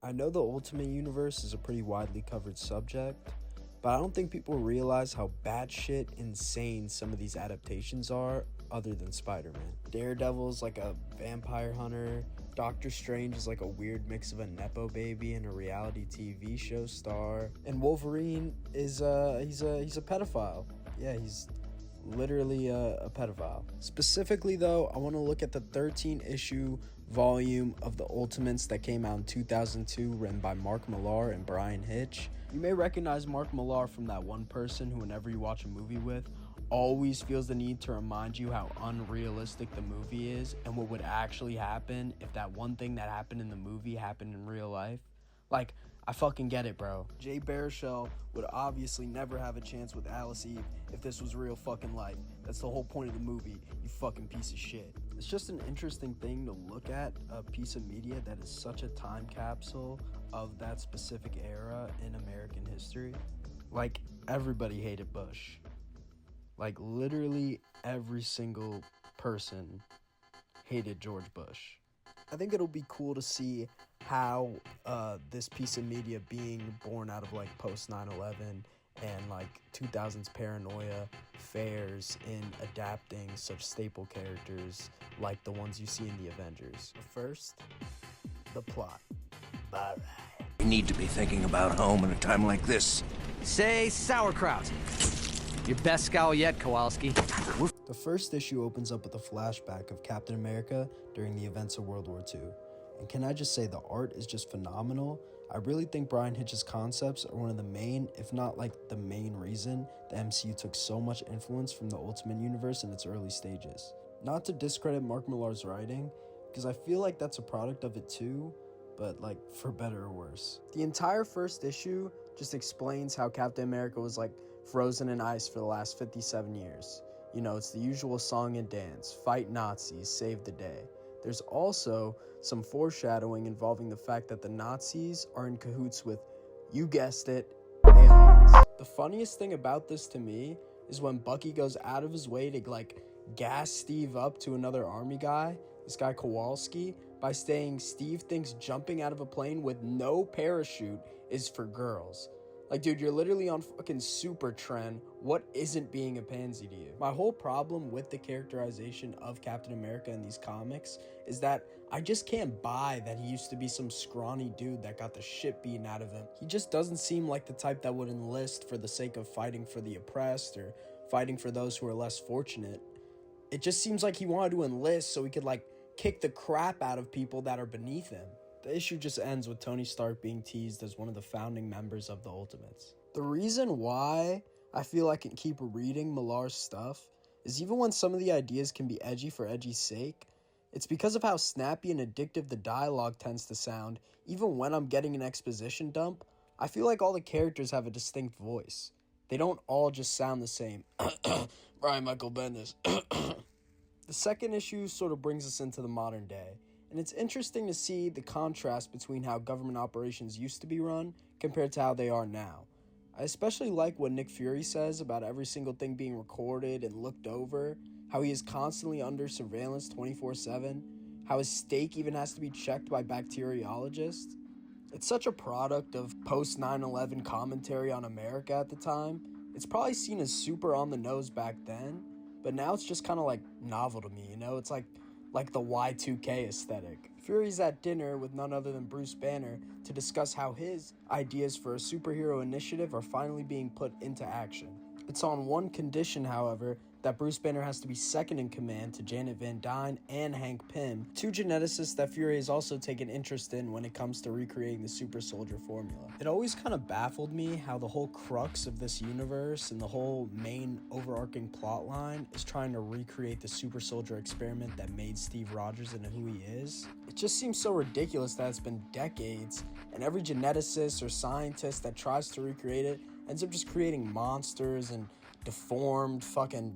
I know the Ultimate Universe is a pretty widely covered subject, but I don't think people realize how batshit insane some of these adaptations are other than Spider-Man. Daredevil's like a vampire hunter, Doctor Strange is like a weird mix of a Nepo baby and a reality TV show star, and Wolverine is he's a pedophile. Yeah, he's literally a pedophile. Specifically though, I want to look at the 13 issue volume of the Ultimates that came out in 2002, written by Mark Millar and Brian Hitch. You may recognize Mark Millar from that one person who, whenever you watch a movie with, always feels the need to remind you how unrealistic the movie is and what would actually happen if that one thing that happened in the movie happened in real life. Like, I fucking get it, bro. Jay Baruchel would obviously never have a chance with Alice Eve if this was real fucking life. That's the whole point of the movie, you fucking piece of shit. It's just an interesting thing to look at, a piece of media that is such a time capsule of that specific era in American history. Like, everybody hated Bush. Like, literally every single person hated George Bush. I think it'll be cool to see how this piece of media being born out of like post 9/11 and like 2000s paranoia fares in adapting such staple characters like the ones you see in the Avengers. First, the plot. Alright. We need to be thinking about home in a time like this. Say sauerkraut. Your best scowl yet, Kowalski. The first issue opens up with a flashback of Captain America during the events of World War II. And can I just say, the art is just phenomenal. I really think Brian Hitch's concepts are one of the main, if not like the main reason the MCU took so much influence from the Ultimate Universe in its early stages. Not to discredit Mark Millar's writing, because I feel like that's a product of it too, but like for better or worse. The entire first issue just explains how Captain America was like frozen in ice for the last 57 years. You know, it's the usual song and dance, fight Nazis, save the day. There's also some foreshadowing involving the fact that the Nazis are in cahoots with, you guessed it, aliens. The funniest thing about this to me is when Bucky goes out of his way to like gas Steve up to another army guy, this guy Kowalski, by saying Steve thinks jumping out of a plane with no parachute is for girls. Like, dude, you're literally on fucking Super Trend. What isn't being a pansy to you? My whole problem with the characterization of Captain America in these comics is that I just can't buy that he used to be some scrawny dude that got the shit beaten out of him. He just doesn't seem like the type that would enlist for the sake of fighting for the oppressed or fighting for those who are less fortunate. It just seems like he wanted to enlist so he could, like, kick the crap out of people that are beneath him. The issue just ends with Tony Stark being teased as one of the founding members of the Ultimates. The reason why I feel I can keep reading Millar's stuff is even when some of the ideas can be edgy for edgy's sake, it's because of how snappy and addictive the dialogue tends to sound. Even when I'm getting an exposition dump, I feel like all the characters have a distinct voice. They don't all just sound the same. Brian Michael Bendis. The second issue sort of brings us into the modern day. And it's interesting to see the contrast between how government operations used to be run compared to how they are now. I especially like what Nick Fury says about every single thing being recorded and looked over, how he is constantly under surveillance 24/7, how his steak even has to be checked by bacteriologists. It's such a product of post 9/11 commentary on America at the time. It's probably seen as super on the nose back then, but now it's just kind of like novel to me, you know? It's like the Y2K aesthetic. Fury's at dinner with none other than Bruce Banner to discuss how his ideas for a superhero initiative are finally being put into action. It's on one condition, however, that Bruce Banner has to be second in command to Janet Van Dyne and Hank Pym, two geneticists that Fury has also taken interest in when it comes to recreating the super soldier formula. It always kind of baffled me how the whole crux of this universe and the whole main overarching plot line is trying to recreate the super soldier experiment that made Steve Rogers into who he is. It just seems so ridiculous that it's been decades, and every geneticist or scientist that tries to recreate it ends up just creating monsters and deformed fucking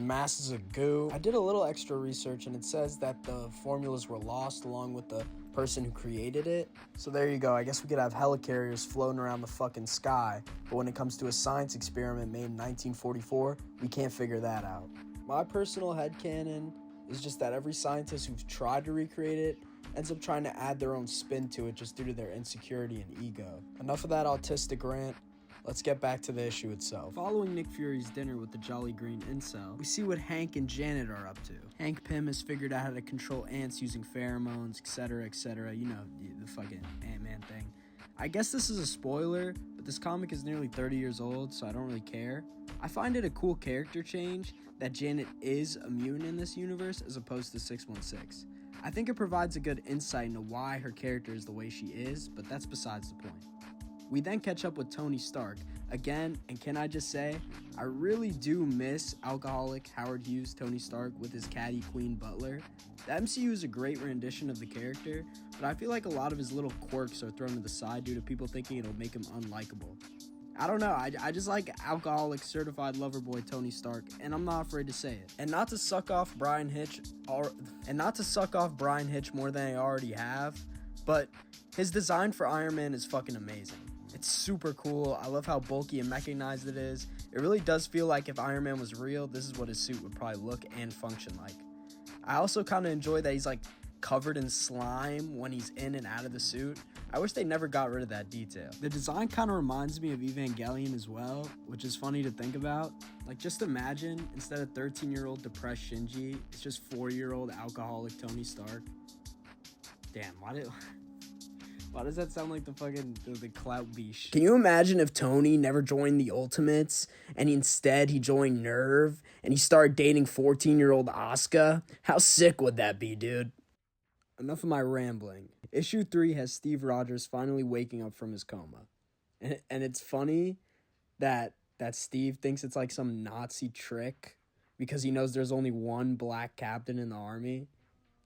masses of goo. I did a little extra research and it says that the formulas were lost along with the person who created it. So there you go. I guess we could have helicarriers floating around the fucking sky, but when it comes to a science experiment made in 1944, we can't figure that out. My personal headcanon is just that every scientist who's tried to recreate it ends up trying to add their own spin to it just due to their insecurity and ego. Enough of that autistic rant. Let's get back to the issue itself. Following Nick Fury's dinner with the Jolly Green incel, we see what Hank and Janet are up to. Hank Pym has figured out how to control ants using pheromones, etc., you know, the fucking Ant-Man thing. I guess this is a spoiler, but this comic is nearly 30 years old, so I don't really care. I find it a cool character change that Janet is immune in this universe as opposed to 616. I think it provides a good insight into why her character is the way she is, but that's besides the point. We then catch up with Tony Stark again, and can I just say, I really do miss alcoholic Howard Hughes Tony Stark with his caddy Queen Butler. The MCU is a great rendition of the character, but I feel like a lot of his little quirks are thrown to the side due to people thinking it'll make him unlikable. I don't know, I just like alcoholic certified lover boy Tony Stark, and I'm not afraid to say it. And not to suck off Brian Hitch more than I already have, but his design for Iron Man is fucking amazing. It's super cool. I love how bulky and mechanized it is. It really does feel like if Iron Man was real, this is what his suit would probably look and function like. I also kind of enjoy that he's like covered in slime when he's in and out of the suit. I wish they never got rid of that detail. The design kind of reminds me of Evangelion as well, which is funny to think about. Like, just imagine, instead of 13-year-old depressed Shinji, it's just 4-year-old alcoholic Tony Stark. Damn, why does that sound like the fucking the clout beach? Can you imagine if Tony never joined the Ultimates and instead he joined Nerve and he started dating 14-year-old Asuka? How sick would that be, dude? Enough of my rambling. Issue 3 has Steve Rogers finally waking up from his coma. And it's funny that Steve thinks it's like some Nazi trick because he knows there's only one black captain in the army.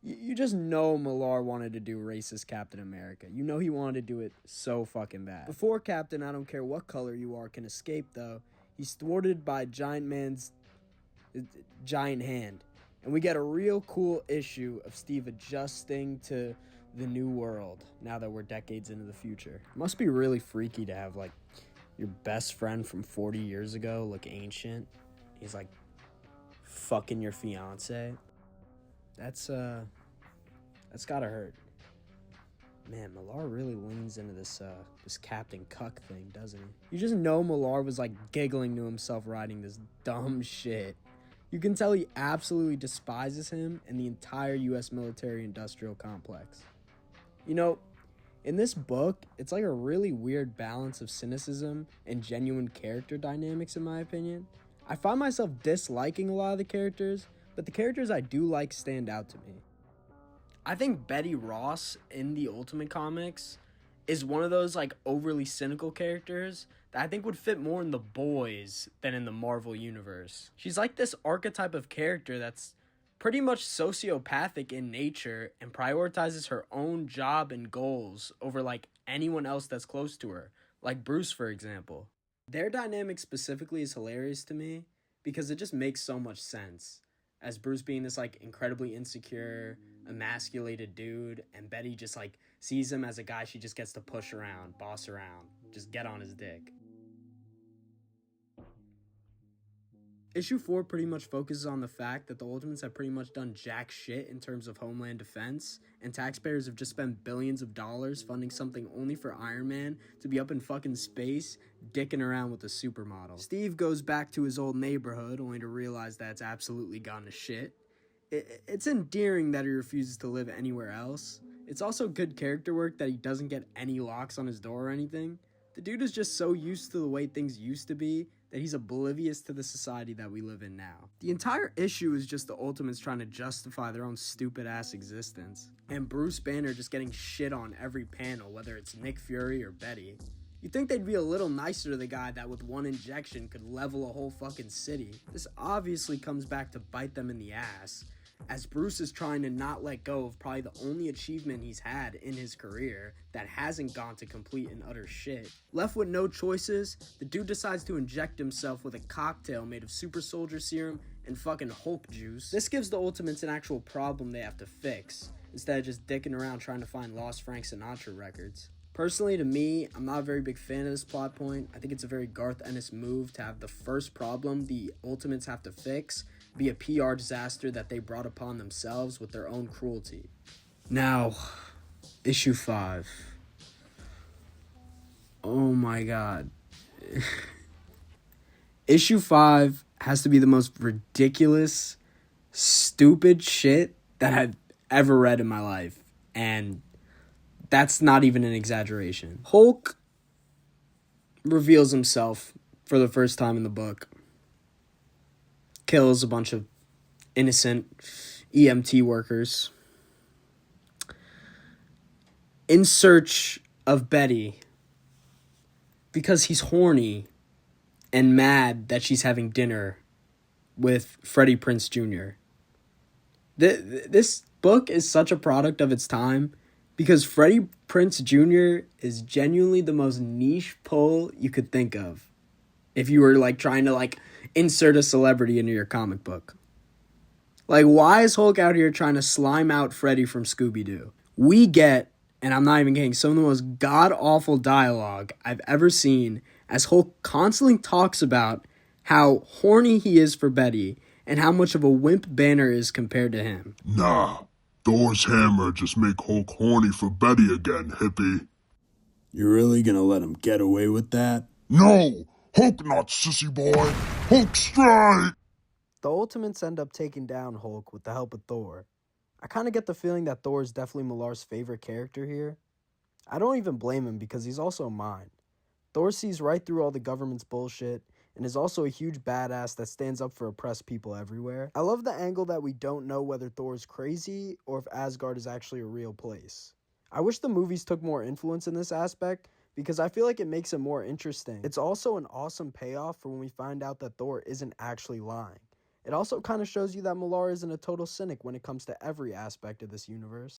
You just know Millar wanted to do racist Captain America. You know he wanted to do it so fucking bad. Before Captain I don't care what color you are can escape, though, he's thwarted by Giant Man's giant hand. And we get a real cool issue of Steve adjusting to the new world now that we're decades into the future. It must be really freaky to have, like, your best friend from 40 years ago look ancient. He's, like, fucking your fiance. That's gotta hurt. Man, Millar really leans into this Captain Cuck thing, doesn't he? You just know Millar was like giggling to himself writing this dumb shit. You can tell he absolutely despises him and the entire U.S. military-industrial complex. You know, in this book, it's like a really weird balance of cynicism and genuine character dynamics, in my opinion. I find myself disliking a lot of the characters, but the characters I do like stand out to me. I think Betty Ross in the Ultimate Comics is one of those like overly cynical characters that I think would fit more in The Boys than in the Marvel Universe. She's like this archetype of character that's pretty much sociopathic in nature and prioritizes her own job and goals over like anyone else that's close to her, like Bruce, for example. Their dynamic specifically is hilarious to me because it just makes so much sense. As Bruce being this like incredibly insecure, emasculated dude, and Betty just like sees him as a guy she just gets to push around, boss around, just get on his dick. Issue 4 pretty much focuses on the fact that the Ultimates have pretty much done jack shit in terms of homeland defense, and taxpayers have just spent billions of dollars funding something only for Iron Man to be up in fucking space, dicking around with a supermodel. Steve goes back to his old neighborhood only to realize that it's absolutely gone to shit. It's endearing that he refuses to live anywhere else. It's also good character work that he doesn't get any locks on his door or anything. The dude is just so used to the way things used to be that he's oblivious to the society that we live in now. The entire issue is just the Ultimates trying to justify their own stupid-ass existence. And Bruce Banner just getting shit on every panel, whether it's Nick Fury or Betty. You'd think they'd be a little nicer to the guy that with one injection could level a whole fucking city. This obviously comes back to bite them in the ass, as Bruce is trying to not let go of probably the only achievement he's had in his career that hasn't gone to complete and utter shit. Left with no choices, the dude decides to inject himself with a cocktail made of super soldier serum and fucking Hulk juice. This gives the Ultimates an actual problem they have to fix, instead of just dicking around trying to find lost Frank Sinatra records. Personally, to me, I'm not a very big fan of this plot point. I think it's a very Garth Ennis move to have the first problem the Ultimates have to fix be a PR disaster that they brought upon themselves with their own cruelty. Now, issue 5. Oh my god. Issue 5 has to be the most ridiculous, stupid shit that I've ever read in my life. And that's not even an exaggeration. Hulk reveals himself for the first time in the book. Kills a bunch of innocent EMT workers. In search of Betty. Because he's horny and mad that she's having dinner with Freddie Prinze Jr. This book is such a product of its time because Freddie Prinze Jr. is genuinely the most niche pull you could think of if you were like trying to like insert a celebrity into your comic book. Like, why is Hulk out here trying to slime out Freddy from Scooby-Doo? We get, and I'm not even kidding, some of the most god-awful dialogue I've ever seen as Hulk constantly talks about how horny he is for Betty and how much of a wimp Banner is compared to him. Nah, Thor's hammer just make Hulk horny for Betty again, hippie. You're really gonna let him get away with that? No, Hulk not sissy boy. Hulk strike! The Ultimates end up taking down Hulk with the help of Thor. I kind of get the feeling that Thor is definitely Millar's favorite character here. I don't even blame him because he's also mine. Thor sees right through all the government's bullshit and is also a huge badass that stands up for oppressed people everywhere. I love the angle that we don't know whether Thor's crazy or if Asgard is actually a real place. I wish the movies took more influence in this aspect because I feel like it makes it more interesting. It's also an awesome payoff for when we find out that Thor isn't actually lying. It also kind of shows you that Millar isn't a total cynic when it comes to every aspect of this universe.